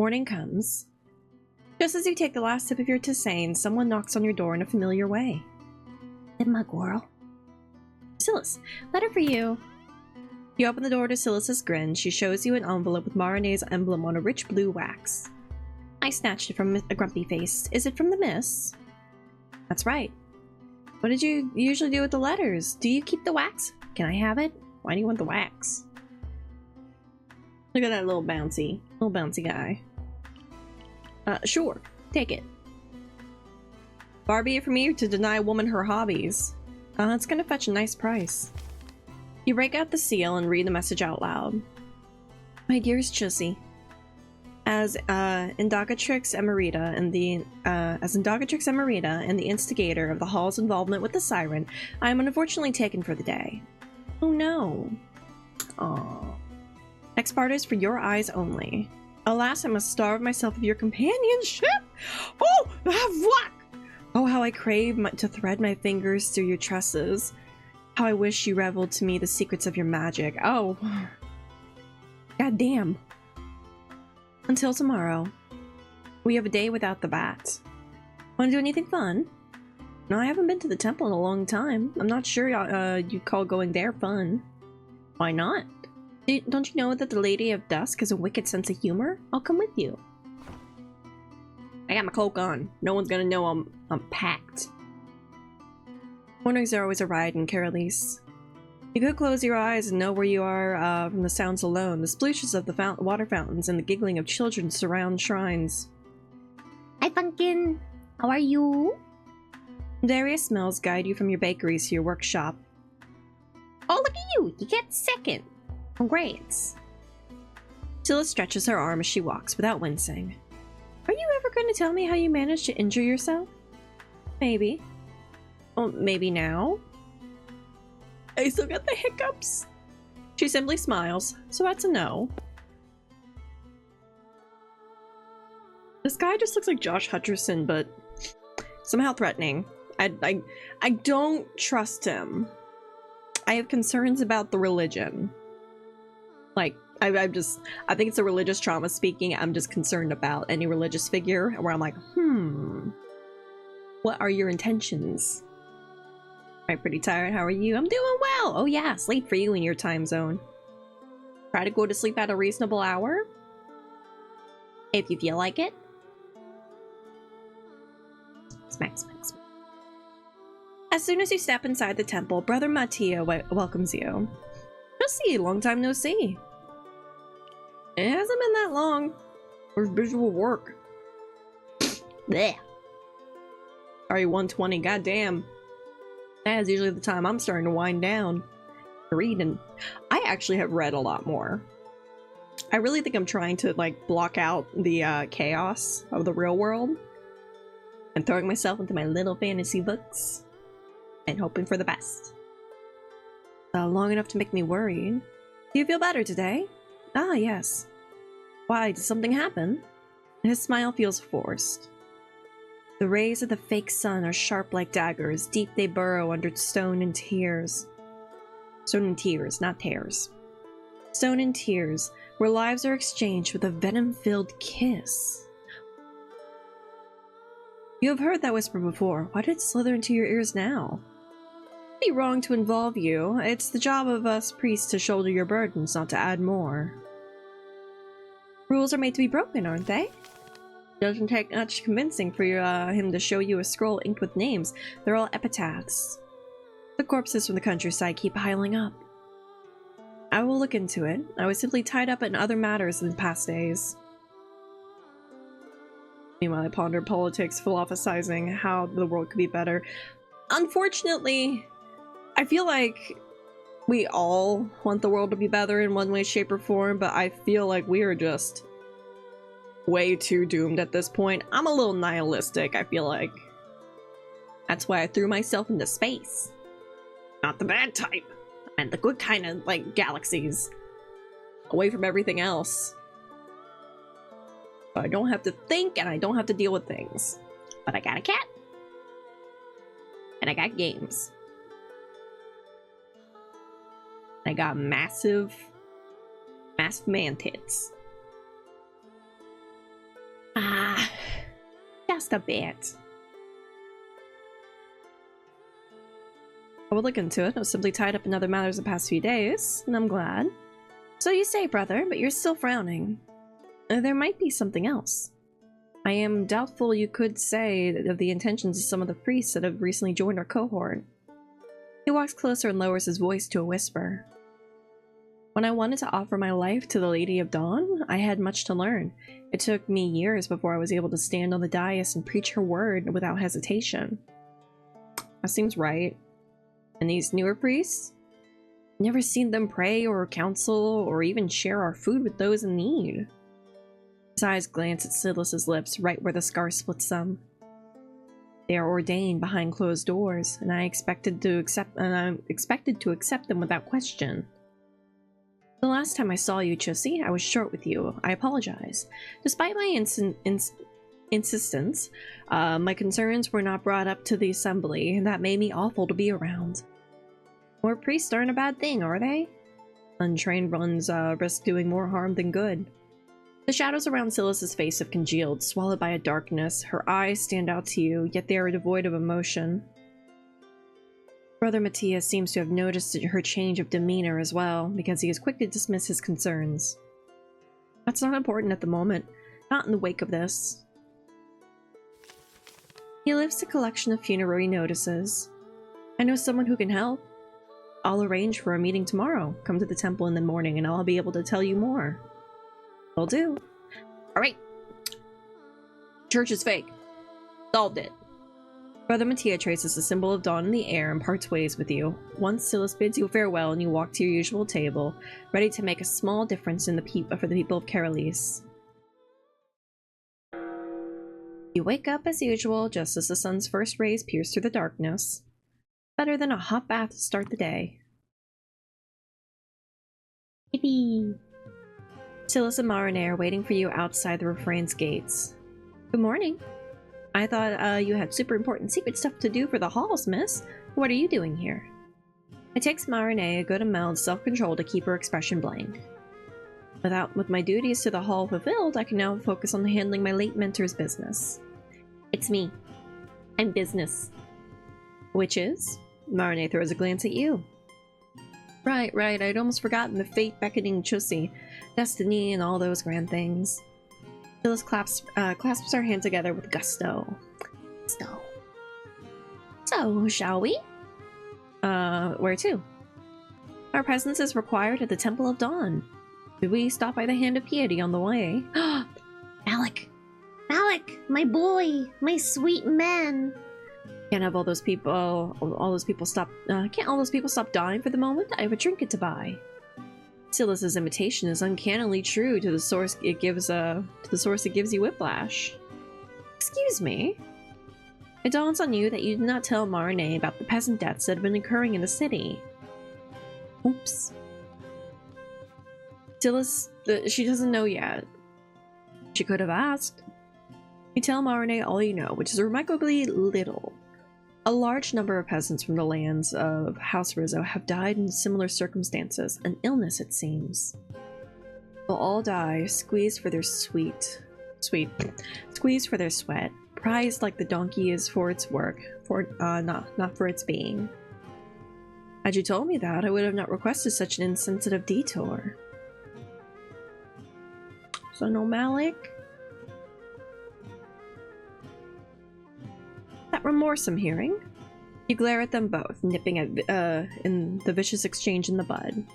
Morning comes. Just as you take the last sip of your tisane, someone knocks on your door in a familiar way. Hey, my girl. Silas, letter for you. You open the door to Silas's grin. She shows you an envelope with Marine's emblem on a rich blue wax. I snatched it from a grumpy face. Is it from the miss? That's right. What did you usually do with the letters? Do you keep the wax? Can I have it? Why do you want the wax? Look at that little bouncy guy. Sure, take it. Far be it from me to deny a woman her hobbies. It's gonna fetch a nice price. You break out the seal and read the message out loud. My dearest Chussy, as Indogatrix Emerita and the instigator of the Hall's involvement with the Siren, I am unfortunately taken for the day. Oh no. Aww. Next part is for your eyes only. Alas, I must starve myself of your companionship. Oh, what? Oh, how I crave to thread my fingers through your tresses. How I wish you reveled to me the secrets of your magic. Oh. God damn. Until tomorrow. We have a day without the bat. Want to do anything fun? No, I haven't been to the temple in a long time. I'm not sure you'd call going there fun. Why not? Don't you know that the Lady of Dusk has a wicked sense of humor? I'll come with you. I got my cloak on. No one's gonna know I'm packed. Mornings are always a ride in Carolise. You could close your eyes and know where you are from the sounds alone. The splooshes of the water fountains and the giggling of children surround shrines. Hi, Funkin. How are you? Various smells guide you from your bakeries to your workshop. Oh, look at you! You get second. Congrats. Scylla stretches her arm as she walks without wincing. Are you ever going to tell me how you managed to injure yourself? Maybe. Well, maybe now? I still got the hiccups. She simply smiles, so that's a no. This guy just looks like Josh Hutcherson, but somehow threatening. I don't trust him. I have concerns about the religion. Like, I think it's a religious trauma speaking. I'm just concerned about any religious figure where I'm like, what are your intentions? I'm pretty tired. How are you? I'm doing well. Oh yeah, it's late for you in your time zone. Try to go to sleep at a reasonable hour. If you feel like it. Smack, smack, smack. As soon as you step inside the temple, Brother Mattia welcomes you. See, long time no see. It hasn't been that long. Where's visual work? Blech. Sorry, 120, goddamn. That is usually the time I'm starting to wind down. Reading. I actually have read a lot more. I really think I'm trying to, like, block out the chaos of the real world. And throwing myself into my little fantasy books. And hoping for the best. Long enough to make me worried. Do you feel better today? Ah, yes. Why, did something happen? His smile feels forced. The rays of the fake sun are sharp like daggers. Deep they burrow under stone and tears. Stone and tears, not tears. Stone and tears, where lives are exchanged with a venom-filled kiss. You have heard that whisper before. Why did it slither into your ears now? Be wrong to involve you. It's the job of us priests to shoulder your burdens, not to add more. Rules are made to be broken, aren't they? Doesn't take much convincing for him to show you a scroll inked with names. They're all epitaphs. The corpses from the countryside keep piling up. I will look into it. I was simply tied up in other matters in the past days. Meanwhile, I ponder politics, philosophizing how the world could be better. Unfortunately, I feel like we all want the world to be better in one way, shape, or form, but I feel like we are just way too doomed at this point. I'm a little nihilistic, I feel like. That's why I threw myself into space. Not the bad type. And the good kind of, like, galaxies. Away from everything else. I don't have to think, and I don't have to deal with things. But I got a cat. And I got games. I got massive man tits. just a bit. I will look into it. I was simply tied up in other matters the past few days, and I'm glad. So you say, brother, But you're still frowning. There might be something else. I am doubtful you could say of the intentions of some of the priests that have recently joined our cohort. He walks closer and lowers his voice to a whisper. When I wanted to offer my life to the Lady of Dawn, I had much to learn. It took me years before I was able to stand on the dais and preach her word without hesitation. That seems right. And these newer priests? Never seen them pray or counsel or even share our food with those in need. His eyes glance at Silas's lips, right where the scar splits them. They are ordained behind closed doors, and I expected to accept them without question. The last time I saw you, Chussie, I was short with you. I apologize. Despite my insistence, my concerns were not brought up to the assembly, and that made me awful to be around. More priests aren't a bad thing, are they? Untrained ones risk doing more harm than good. The shadows around Silas's face have congealed, swallowed by a darkness. Her eyes stand out to you, yet they are devoid of emotion. Brother Matthias seems to have noticed her change of demeanor as well, because he is quick to dismiss his concerns. That's not important at the moment, not in the wake of this. He lifts a collection of funerary notices. I know someone who can help. I'll arrange for a meeting tomorrow. Come to the temple in the morning and I'll be able to tell you more. Will do. Alright. Church is fake. Solved it. Brother Mattia traces the symbol of dawn in the air and parts ways with you. Once Silas bids you farewell and you walk to your usual table, ready to make a small difference in for the people of Carolis. You wake up as usual, just as the sun's first rays pierce through the darkness. Better than a hot bath to start the day. Yippee. Silas and Marine are waiting for you outside the refrain's gates. Good morning. I thought you had super important secret stuff to do for the halls, miss. What are you doing here? It takes Marine a good amount of self-control to keep her expression blank. With my duties to the hall fulfilled, I can now focus on handling my late mentor's business. It's me. I'm business. Which is? Marine throws a glance at you. Right, I'd almost forgotten the fate-beckoning Chussie, destiny, and all those grand things. Phyllis clasps our hand together with gusto. So, shall we? Where to? Our presence is required at the Temple of Dawn. Did we stop by the Hand of Piety on the way? Malik, my boy, my sweet man. Can't all those people stop dying for the moment? I have a trinket to buy. Silas's imitation is uncannily true to the source it gives you whiplash. Excuse me? It dawns on you that you did not tell Marine about the peasant deaths that have been occurring in the city. Oops. Silas, she doesn't know yet. She could have asked. You tell Marine all you know, which is remarkably little. A large number of peasants from the lands of House Rizzo have died in similar circumstances, an illness it seems. They'll all die, squeezed for their sweat, prized like the donkey is for its work, not for its being. Had you told me that, I would have not requested such an insensitive detour. So no Malik? That remorse I'm hearing. You glare at them both, nipping at in the vicious exchange in the bud.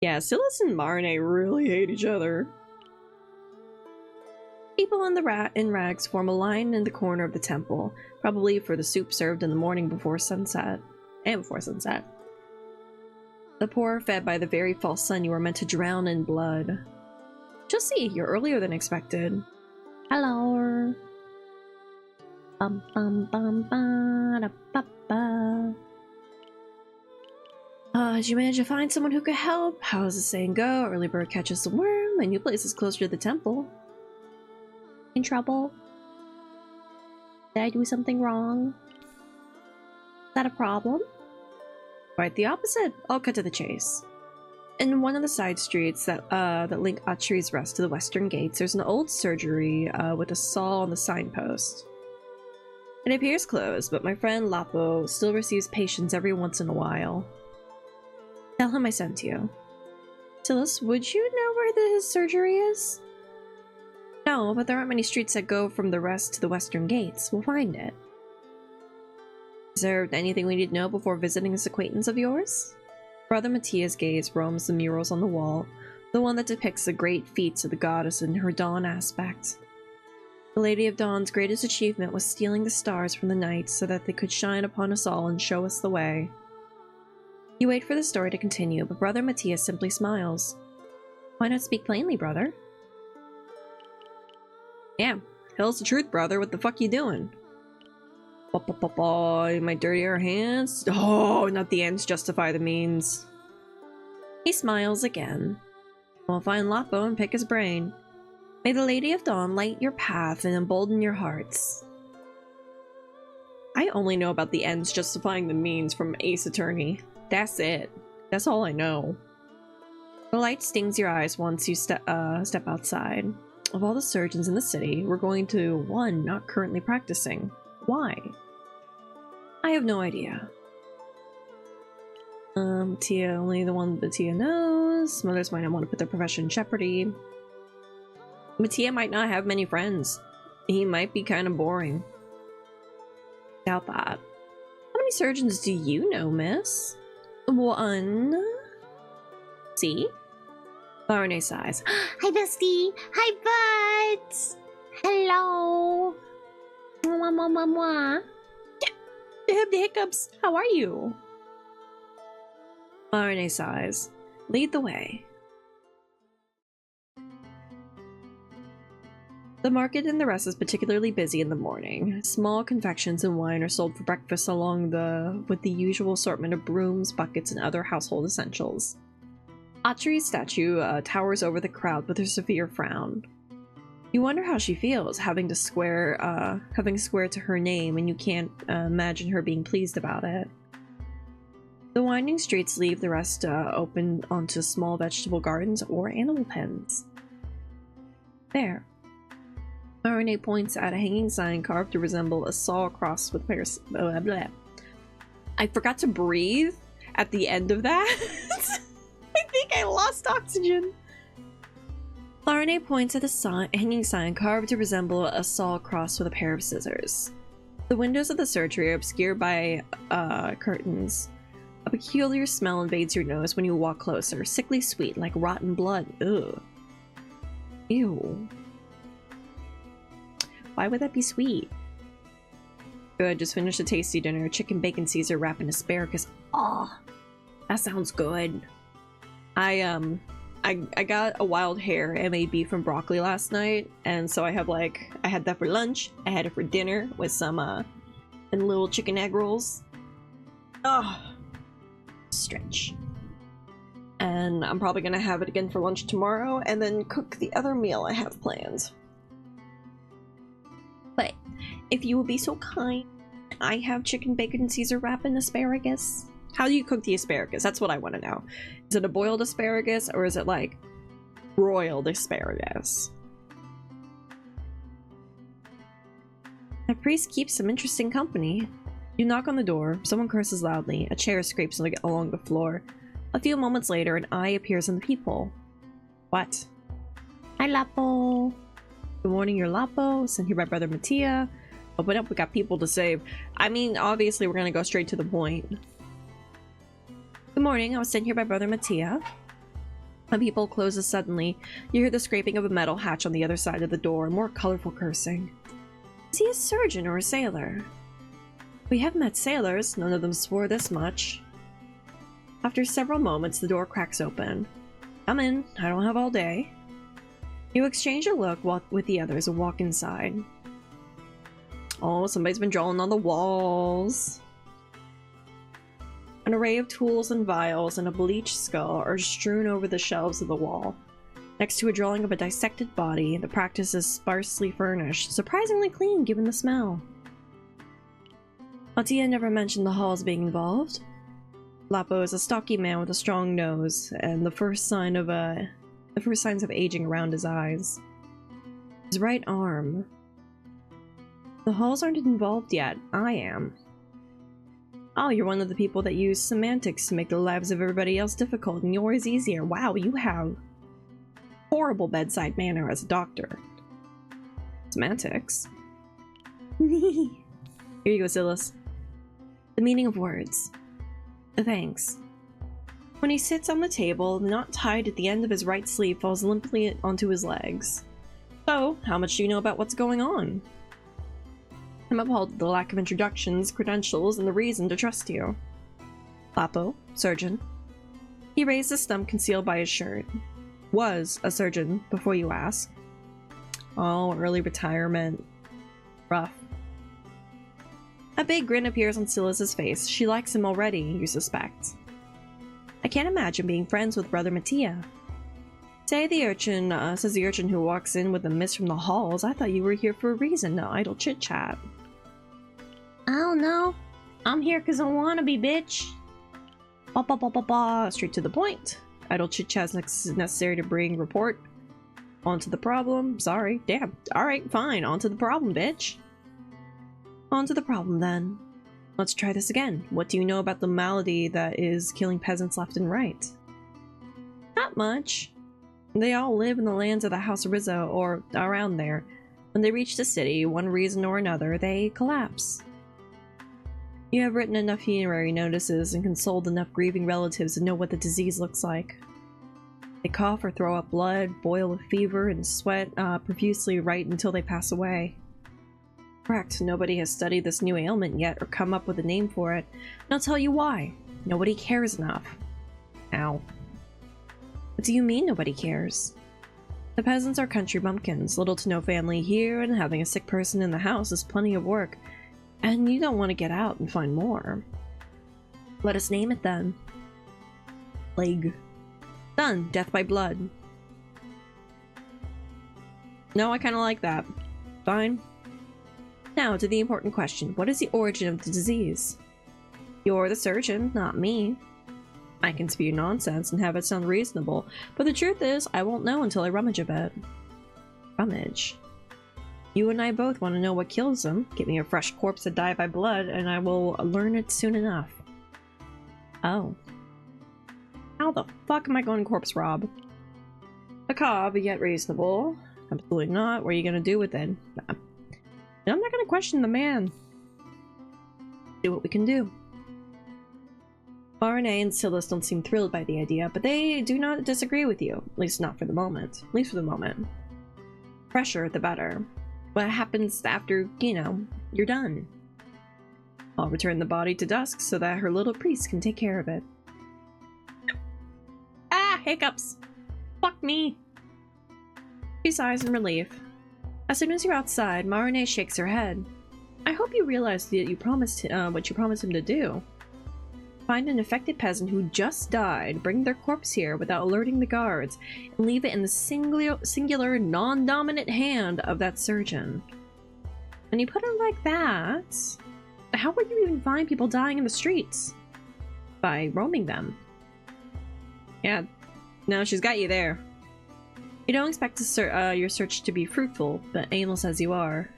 Yeah, Silas and Marine really hate each other. People in rags form a line in the corner of the temple, probably for the soup served in the morning before sunset. The poor are fed by the very false sun you are meant to drown in blood. Just see, you're earlier than expected. Hello. Bum bum bum ba da ba ba. Did you manage to find someone who could help? How does the saying go? Early bird catches the worm. My new place is closer to the temple. In trouble? Did I do something wrong? Is that a problem? Quite the opposite. I'll cut to the chase. In one of the side streets that link Atri's Rest to the western gates, there's an old surgery with a saw on the signpost. It appears closed, but my friend Lapo still receives patients every once in a while. Tell him I sent you. Silas, would you know where his surgery is? No, but there aren't many streets that go from the Rest to the western gates. We'll find it. Is there anything we need to know before visiting this acquaintance of yours? Brother Mattia's gaze roams the murals on the wall, the one that depicts the great feats of the goddess in her dawn aspect. The Lady of Dawn's greatest achievement was stealing the stars from the night so that they could shine upon us all and show us the way. You wait for the story to continue, but Brother Mattia simply smiles. Why not speak plainly, brother? Yeah, tell's the truth, brother. What the fuck you doing? My dirtier hands? Oh, not the ends justify the means. He smiles again. We'll find Lapo and pick his brain. May the Lady of Dawn light your path and embolden your hearts. I only know about the ends justifying the means from Ace Attorney. That's it. That's all I know. The light stings your eyes once you step outside. Of all the surgeons in the city, we're going to one not currently practicing. Why? I have no idea. Tia, only the one that Tia knows. Mothers might not want to put their profession in jeopardy. Mattia might not have many friends. He might be kind of boring. Doubt that. How many surgeons do you know, miss? One. See? Barney sighs. Hi, bestie. Hi, buds. Hello. Mwah, mwah, mwah, mwah. I have the hiccups. How are you? Barney sighs. Lead the way. The market in the Rest is particularly busy in the morning. Small confections and wine are sold for breakfast with the usual assortment of brooms, buckets, and other household essentials. Atri's statue towers over the crowd with a severe frown. You wonder how she feels, having to swear to her name, and you can't imagine her being pleased about it. The winding streets leave the Rest open onto small vegetable gardens or animal pens. There. Marine points at a hanging sign carved to resemble a saw crossed with pairs. Blah, blah. I forgot to breathe at the end of that. I think I lost oxygen. Marine points at a hanging sign carved to resemble a saw crossed with a pair of scissors. The windows of the surgery are obscured by curtains. A peculiar smell invades your nose when you walk closer, sickly sweet like rotten blood. Ugh. Ew. Why would that be sweet? Good, just finished a tasty dinner. Chicken bacon Caesar wrapped in asparagus. Oh, that sounds good. I got a wild hair MAB from broccoli last night, and so I had that for lunch. I had it for dinner with some and little chicken egg rolls. Oh, stretch. And I'm probably gonna have it again for lunch tomorrow, and then cook the other meal I have planned. But if you will be so kind, I have chicken bacon Caesar wrap and asparagus. How do you cook the asparagus? That's what I want to know. Is it a boiled asparagus or is it like broiled asparagus? The priest keeps some interesting company. You knock on the door, someone curses loudly, a chair scrapes along the floor. A few moments later, an eye appears in the peephole. What? Hi, Lapo. Good morning, your Lapo. Sent here by Brother Mattia. Open up, we got people to save. I mean, obviously, we're gonna go straight to the point. Good morning, I was sent here by Brother Mattia. The peephole closes suddenly. You hear the scraping of a metal hatch on the other side of the door, and more colorful cursing. Is he a surgeon or a sailor? We have met sailors, none of them swore this much. After several moments, the door cracks open. Come in, I don't have all day. You exchange a look with the others and walk inside. Oh, somebody's been drawing on the walls. An array of tools and vials and a bleached skull are strewn over the shelves of the wall. Next to a drawing of a dissected body, the practice is sparsely furnished, surprisingly clean given the smell. Mattia never mentioned the halls being involved. Lapo is a stocky man with a strong nose, and the first signs of aging around his eyes. His right arm. The halls aren't involved yet. I am. Oh, you're one of the people that use semantics to make the lives of everybody else difficult and yours easier. Wow, you have horrible bedside manner as a doctor. Semantics? Here you go, Silas. The meaning of words. Thanks. When he sits on the table, the knot tied at the end of his right sleeve falls limply onto his legs. So, how much do you know about what's going on? I'm appalled at the lack of introductions, credentials, and the reason to trust you. Lapo, surgeon. He raised the stump concealed by his shirt. Was a surgeon, before you ask. Oh, early retirement. Rough. A big grin appears on Silas's face. She likes him already, you suspect. I can't imagine being friends with Brother Mattia. Says the urchin who walks in with a mist from the halls. I thought you were here for a reason, no idle chit-chat. I don't know. I'm here because I want to be, bitch. Ba. Straight to the point. Idle chit-chat's necessary to bring report. On to the problem. Sorry. Damn. Alright, fine. On to the problem, bitch. On to the problem, then. Let's try this again. What do you know about the malady that is killing peasants left and right? Not much. They all live in the lands of the House of Rizzo, or around there. When they reach the city, one reason or another, they collapse. You have written enough funerary notices and consoled enough grieving relatives to know what the disease looks like. They cough or throw up blood, boil with fever, and sweat profusely right until they pass away. Correct, nobody has studied this new ailment yet or come up with a name for it, and I'll tell you why. Nobody cares enough. Ow. What do you mean nobody cares? The peasants are country bumpkins, little to no family here, and having a sick person in the house is plenty of work, and you don't want to get out and find more. Let us name it then. Plague. Done. Death by blood. No, I kind of like that. Fine. Now to the important question. What is the origin of the disease? You're the surgeon, not me. I can spew nonsense and have it sound reasonable, but the truth is, I won't know until I rummage a bit. Rummage? You and I both want to know what kills him. Get me a fresh corpse to die by blood, and I will learn it soon enough. Oh. How the fuck am I going to corpse rob? Macabre, yet reasonable. Absolutely not. What are you gonna do with it? Nah. I'm not gonna question the man. Do what we can do. RNA and Silas don't seem thrilled by the idea, but they do not disagree with you. At least not for the moment. At least for the moment. Fresher, the better. What happens after, you know, you're done? I'll return the body to Dusk so that her little priest can take care of it. Ah, hiccups! Fuck me! She sighs in relief. As soon as you're outside, Marine shakes her head. I hope you realize that you promised what you promised him to do. Find an affected peasant who just died, bring their corpse here without alerting the guards, and leave it in the singular, non-dominant hand of that surgeon. When you put it like that, how would you even find people dying in the streets? By roaming them. Yeah, no, she's got you there. You don't expect your search to be fruitful, but aimless as you are.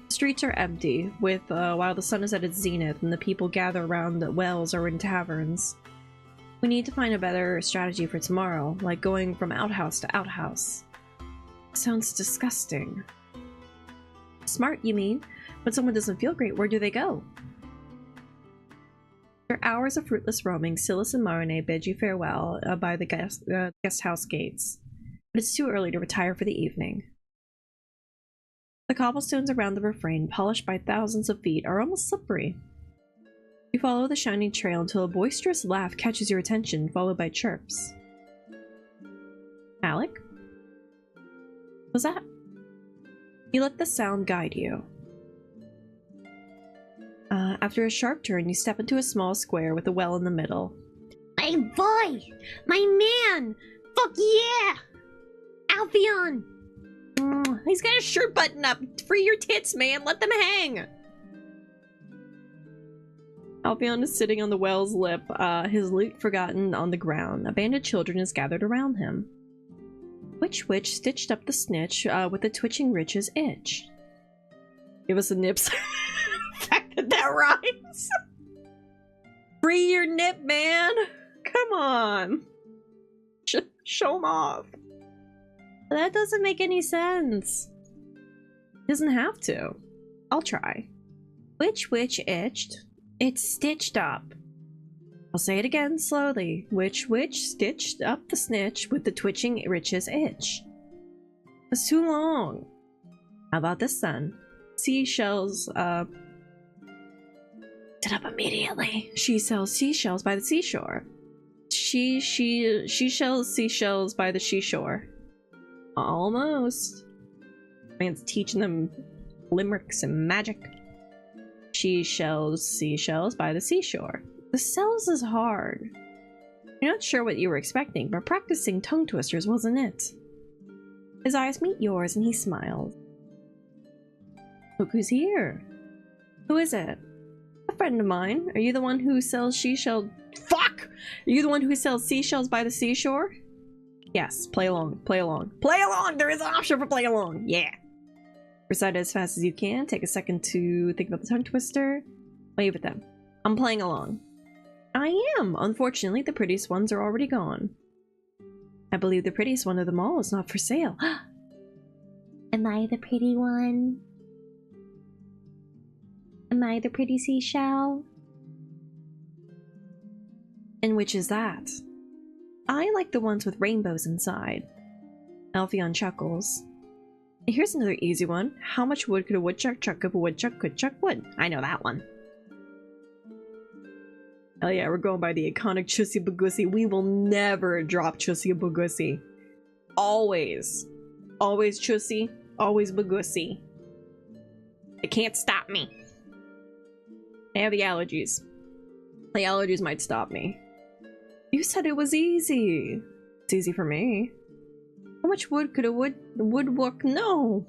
The streets are empty, while the sun is at its zenith and the people gather around the wells or in taverns. We need to find a better strategy for tomorrow, like going from outhouse to outhouse. Sounds disgusting. Smart, you mean? When someone doesn't feel great, where do they go? After hours of fruitless roaming, Silas and Marine bid you farewell by the guest house gates. But it's too early to retire for the evening. The cobblestones around the refrain, polished by thousands of feet, are almost slippery. You follow the shining trail until a boisterous laugh catches your attention, followed by chirps. Alec? What's that? You let the sound guide you. After a sharp turn, you step into a small square with a well in the middle. My boy! My man! Fuck yeah! Alphion! He's got his shirt button up. Free your tits, man. Let them hang. Alphion is sitting on the well's lip, his lute forgotten on the ground. A band of children is gathered around him. Which witch stitched up the snitch with the twitching Rich's itch? Give us a nips. that rhymes. Free your nip, man. Come on. Show him off. That doesn't make any sense. Doesn't have to. I'll try. Which witch itched? It's stitched up. I'll say it again slowly. Which witch stitched up the snitch with the twitching Rich's itch? It's too long. How about this then? Seashells, Sit up immediately. She sells seashells by the seashore. She sells seashells by the seashore. Almost. Man's teaching them limericks and magic. She shells seashells by the seashore. The cells is hard. You're not sure what you were expecting, but practicing tongue twisters wasn't it. His eyes meet yours and he smiles. Look who's here. Who is it? A friend of mine. Are you the one who sells seashell? Fuck! Are you the one who sells seashells by the seashore? Yes, play along, play along. Play along! There is an option for play along! Yeah! Recite it as fast as you can. Take a second to think about the tongue twister. Wave at them. I'm playing along. I am! Unfortunately, the prettiest ones are already gone. I believe the prettiest one of them all is not for sale. Am I the pretty one? Am I the pretty seashell? And which is that? I like the ones with rainbows inside. Alphion chuckles. Here's another easy one. How much wood could a woodchuck chuck if a woodchuck could chuck wood? I know that one. Oh yeah, we're going by the iconic Chussie Bagussi. We will never drop Chussie Bagussi. Always. Always Chussie, always Bagussi. It can't stop me. I have the allergies. The allergies might stop me. You said it was easy. It's easy for me. How much wood could a woodwork know?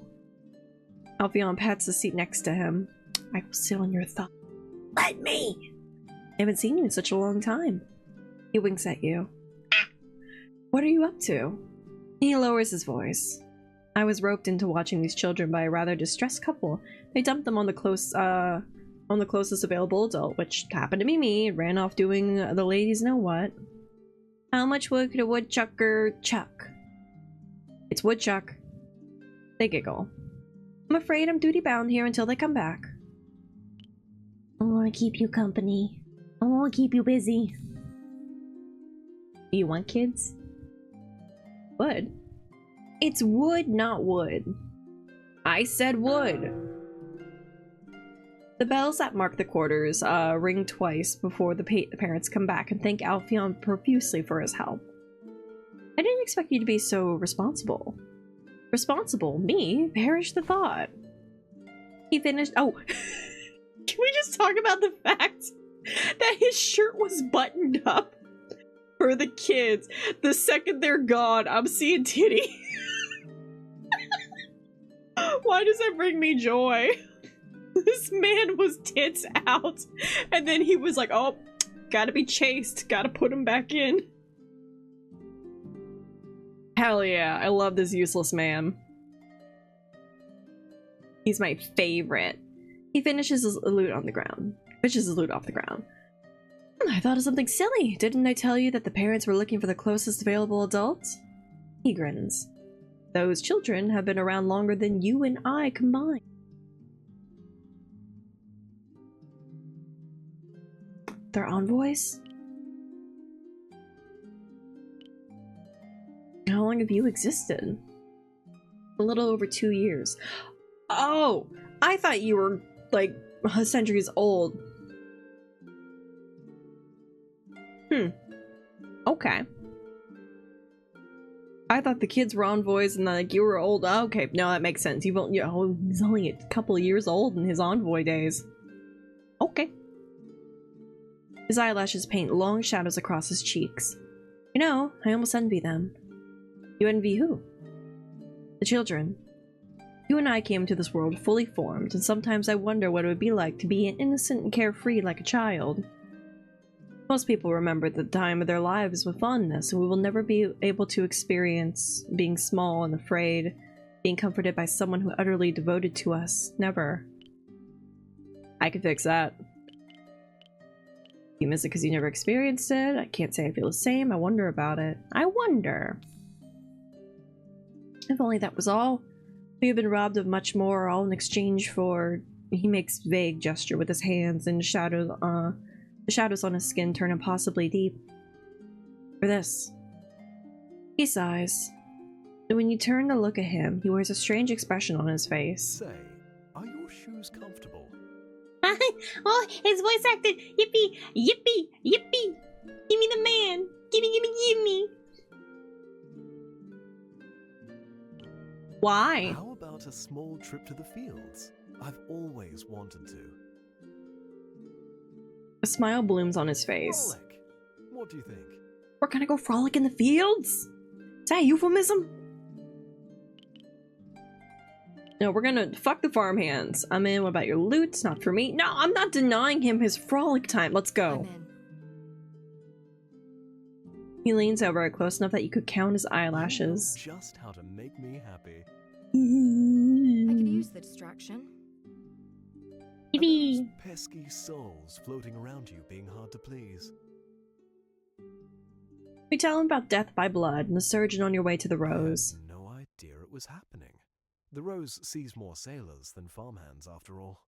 Alphion pats the seat next to him. I will sit on your thumb. Let me! I haven't seen you in such a long time. He winks at you. Ah. What are you up to? He lowers his voice. I was roped into watching these children by a rather distressed couple. They dumped them on the closest available adult, which happened to be me, and ran off doing the ladies know what. How much wood could a woodchucker chuck? It's woodchuck. They giggle. I'm afraid I'm duty-bound here until they come back. I want to keep you company. I want to keep you busy. Do you want kids? Wood? It's wood, not wood. I said wood. The bells that mark the quarters ring twice before the parents come back and thank Alphion profusely for his help. I didn't expect you to be so responsible. Responsible? Me? Perish the thought. He finished— oh! Can we just talk about the fact that his shirt was buttoned up for the kids? The second they're gone, I'm seeing titty. Why does that bring me joy? This man was tits out, and then he was like, oh, gotta be chased, gotta put him back in. Hell yeah, I love this useless man. He's my favorite. He finishes his lute on the ground. Fishes his lute off the ground. I thought of something silly. Didn't I tell you that the parents were looking for the closest available adult? He grins. Those children have been around longer than you and I combined. They're envoys? How long have you existed? A little over 2 years. Oh! I thought you were, like, centuries old. Okay. I thought the kids were envoys and like you were old. Oh, okay, no, that makes sense. He's only a couple of years old in his envoy days. Okay. His eyelashes paint long shadows across his cheeks. You know, I almost envy them. You envy who? The children. You and I came to this world fully formed, and sometimes I wonder what it would be like to be innocent and carefree like a child. Most people remember the time of their lives with fondness, and we will never be able to experience being small and afraid, being comforted by someone who utterly devoted to us. Never. I could fix that. You miss it because you never experienced it. I can't say I feel the same. I wonder about it. I wonder. If only that was all. We have been robbed of much more, all in exchange for... He makes vague gesture with his hands, and the shadows on his skin turn impossibly deep. For this. He sighs. And when you turn to look at him, he wears a strange expression on his face. Say, are your shoes comfortable? Oh, his voice acted. Yippee, yippee, yippee. Give me the man. Gimme, gimme, gimme. Why? How about a small trip to the fields? I've always wanted to. A smile blooms on his face. Frolic. What do you think? We're gonna go frolic in the fields? Is that a euphemism? No, we're gonna fuck the farmhands. I'm in. What about your loot? It's not for me. No, I'm not denying him his frolic time. Let's go. I'm in. He leans over close enough that you could count his eyelashes. You know just how to make me happy. I could use the distraction. Are those Yippee. pesky souls floating around you being hard to please? We tell him about death by blood and the surgeon on your way to the Rose. I had no idea it was happening. The Rose sees more sailors than farmhands, after all.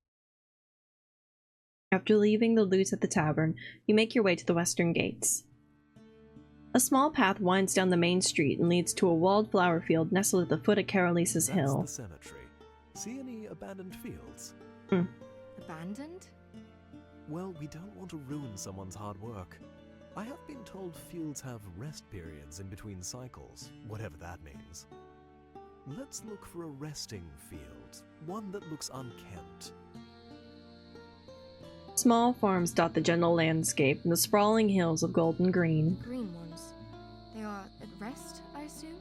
After leaving the loot at the tavern, you make your way to the western gates. A small path winds down the main street and leads to a walled flower field nestled at the foot of Carolisa's hill. That's the cemetery. See any abandoned fields? Abandoned? Well, we don't want to ruin someone's hard work. I have been told fields have rest periods in between cycles, whatever that means. Let's look for a resting field, one that looks unkempt. Small farms dot the general landscape and the sprawling hills of golden green. Green ones. They are at rest, I assume?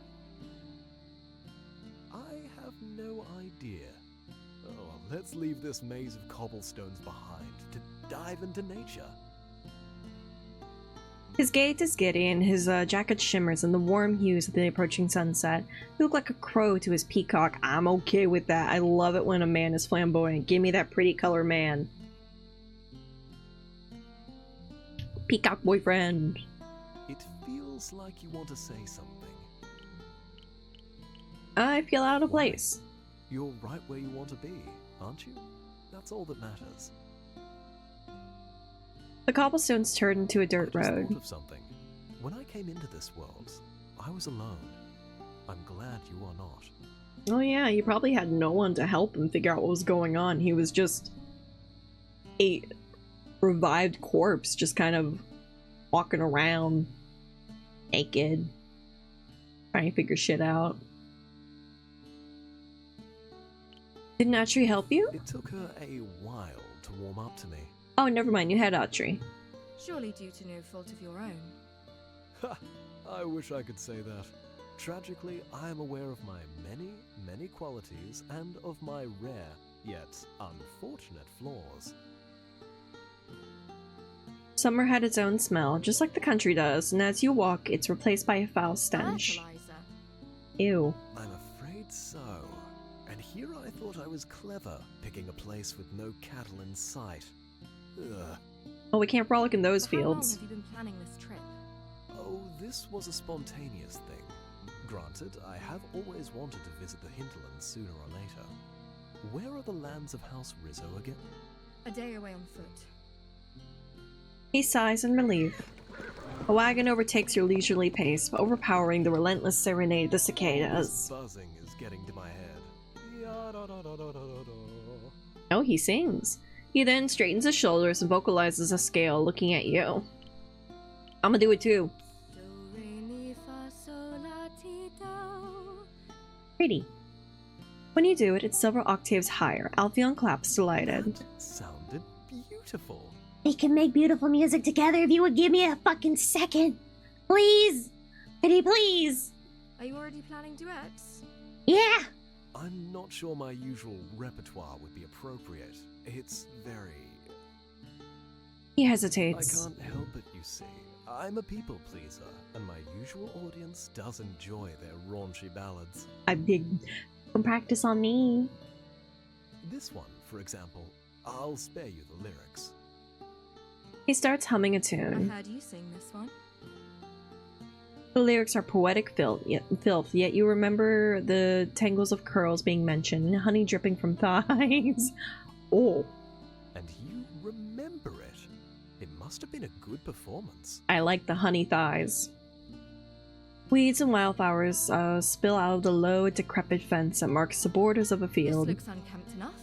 I have no idea. Oh, let's leave this maze of cobblestones behind to dive into nature. His gait is giddy and his jacket shimmers in the warm hues of the approaching sunset. You look like a crow to his peacock. I'm okay with that. I love it when a man is flamboyant. Give me that pretty color man. Peacock boyfriend. It feels like you want to say something. I feel out of place. You're right where you want to be, aren't you? That's all that matters. The cobblestones turn into a dirt I just road. thought of something. When I came into this world, I was alone. I'm glad you are not. Oh yeah, he probably had no one to help him figure out what was going on. He was just a revived corpse, just kind of walking around naked, trying to figure shit out. Did Natri help you? It took her a while to warm up to me. Oh, never mind, you had Atri. Surely due to no fault of your own. Ha! I wish I could say that. Tragically, I am aware of my many, many qualities and of my rare, yet unfortunate flaws. Summer had its own smell, just like the country does, and as you walk, it's replaced by a foul stench. Fertilizer. Ew. I'm afraid so. And here I thought I was clever, picking a place with no cattle in sight. Ugh. Oh, we can't frolic in those For how long fields. have you been planning this trip? Oh, this was a spontaneous thing. Granted, I have always wanted to visit the hinterlands sooner or later. Where are the lands of House Rizzo again? A day away on foot. He sighs in relief. A wagon overtakes your leisurely pace, overpowering the relentless serenade of the This cicadas. buzzing is getting to my head. Ya-da-da-da-da-da-da. Oh, he sings. He then straightens his shoulders and vocalizes a scale, looking at you. I'ma do it too. Do, re, mi, fa, sol, la, ti, do. Pretty. When you do it, it's several octaves higher. Alpheon claps delighted. That sounded beautiful. We can make beautiful music together if you would give me a fucking second. Please. Pretty please. Are you already planning duets? Yeah. I'm not sure my usual repertoire would be appropriate. It's very... He I hesitates. can't help it, you see. I'm a people pleaser, and my usual audience does enjoy their raunchy ballads. I big practice on me. This one, for example, I'll spare you the lyrics. He starts humming a I tune. heard you sing this one. The lyrics are poetic filth, yet you remember the tangles of curls being mentioned, honey dripping from thighs. Oh, And you remember it. It must have been a good performance. I like the honey thighs. Weeds and wildflowers spill out of the low, decrepit fence that marks the borders of a This field. looks unkempt enough.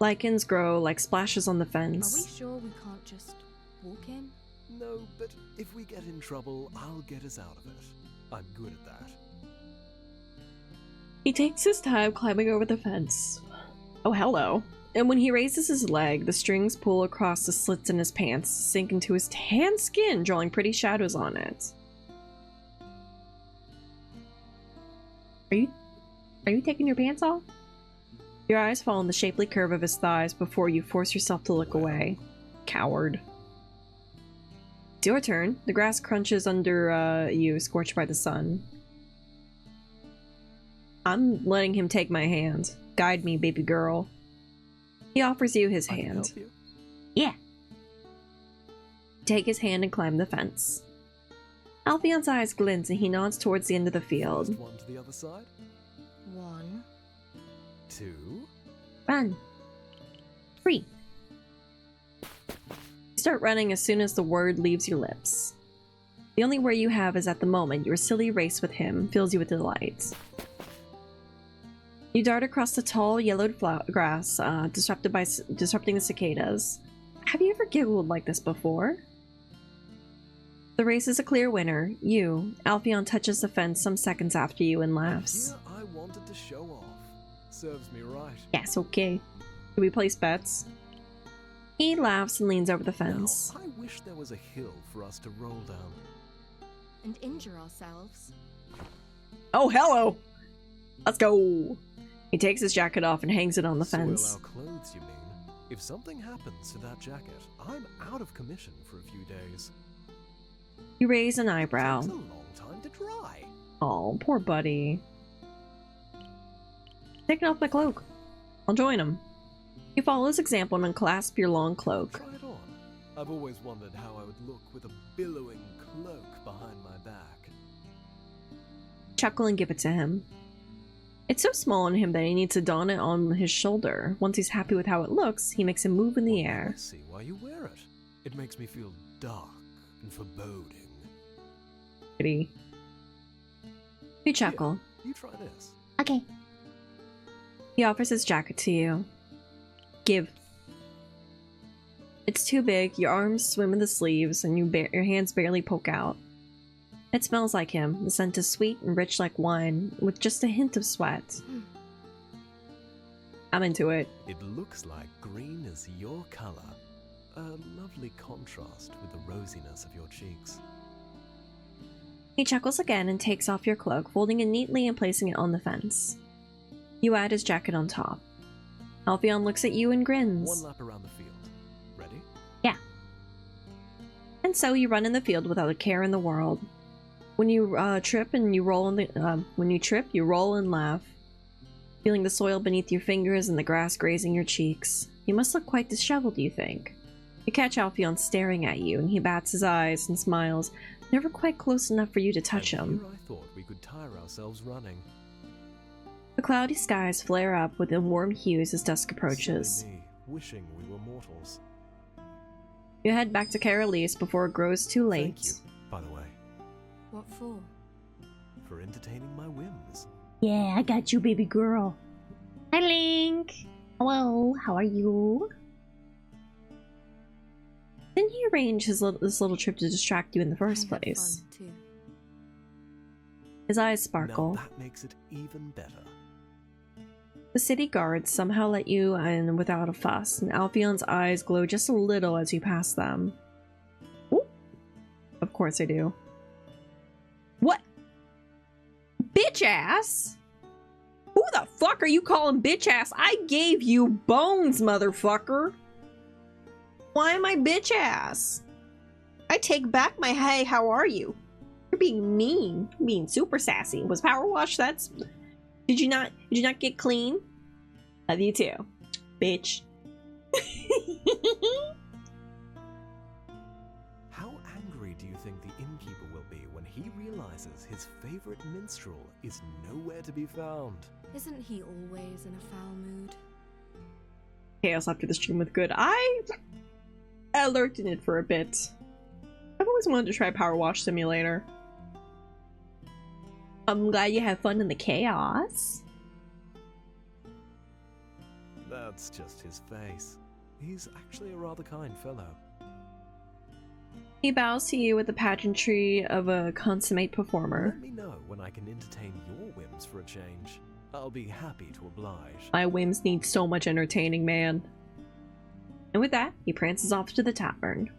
Lichens grow like splashes on the Are we fence. sure we can't just walk in? No, but if we get in trouble, I'll get us out of it. I'm good at that. He takes his time climbing over the fence. Oh, hello. And when he raises his leg, the strings pull across the slits in his pants, sink into his tan skin, drawing pretty shadows on it. Are you taking your pants off? Your eyes fall on the shapely curve of his thighs before you force yourself to look away. Coward. It's your turn. The grass crunches under you, scorched by the sun. I'm letting him take my hand. Guide me, baby girl. He offers you his I can hand. help you. Yeah. Take his hand and climb the fence. Alfion's eyes glint and he nods towards the end of the field. First one to the other side. 1. 2. Run. 3. You start running as soon as the word leaves your lips. The only word you have is at the moment your silly race with him fills you with delight. You dart across the tall, yellowed grass, disrupting the cicadas. Have you ever giggled like this before? The race is a clear winner. You, Alfion, touches the fence some seconds after you and laughs. Here I wanted to show off. Serves me right. Yes, okay. Do we place bets? He laughs and leans over the fence. Now, I wish there was a hill for us to roll down. And injure ourselves. Oh, hello! Let's go! He takes his jacket off and hangs it on the Soil fence. our clothes, you mean? If something happens to that jacket, I'm out of commission for a few days. You raise an eyebrow. Takes a long time to dry. Oh, poor buddy. Taking off my cloak. I'll join him. You follow his example and unclasp your long cloak. Try it on. I've always wondered how I would look with a billowing cloak behind my back. Chuckle and give it to him. It's so small on him that he needs to don it on his shoulder. Once he's happy with how it looks, he makes a move in the air. I see why you wear it. It makes me feel dark and foreboding. Pretty. You chuckle. You try this. Okay. He offers his jacket to you. Give. It's too big, your arms swim in the sleeves, and your hands barely poke out. It smells like him. The scent is sweet and rich like wine, with just a hint of sweat. I'm into it. It looks like green is your color. A lovely contrast with the rosiness of your cheeks. He chuckles again and takes off your cloak, folding it neatly and placing it on the fence. You add his jacket on top. Alfion looks at you and grins. One lap around the field. Ready? And so you run in the field without a care in the world. When you trip, you roll and laugh, feeling the soil beneath your fingers and the grass grazing your cheeks. You must look quite disheveled, you think. You catch Alfion staring at you, and he bats his eyes and smiles, never quite close enough for you to touch And him. here I thought we could tire ourselves running. The cloudy skies flare up with the warm hues as dusk approaches. Silly me, wishing we were mortals. You head back to Carolise before it grows too late. Thank you, by the way, What for? for entertaining my whims. Yeah, I got you, baby girl. Hi, Link. Hello, how are you? Didn't he arrange this little trip to distract you in the first I had place? fun, too. His eyes sparkle. Now that makes it even better. The city guards somehow let you in without a fuss, and Alfion's eyes glow just a little as you pass them. Ooh. Of course I do. What? Bitch ass! Who the fuck are you calling bitch ass? I gave you bones, motherfucker. Why am I bitch ass? I take back my hey, how are you? You're being mean. You're being super sassy. Was power wash that's... Did you not get clean? Love you too, bitch. How angry do you think the innkeeper will be when he realizes his favorite minstrel is nowhere to be found? Isn't he always in a foul mood? Chaos after the stream with good. I lurked in it for a bit. I've always wanted to try Power Wash Simulator. I'm glad you have fun in the chaos. That's just his face. He's actually a rather kind fellow. He bows to you with the pageantry of a consummate performer. Let me know when I can entertain your whims for a change. I'll be happy to oblige. My whims need so much entertaining, man. And with that, he prances off to the tavern.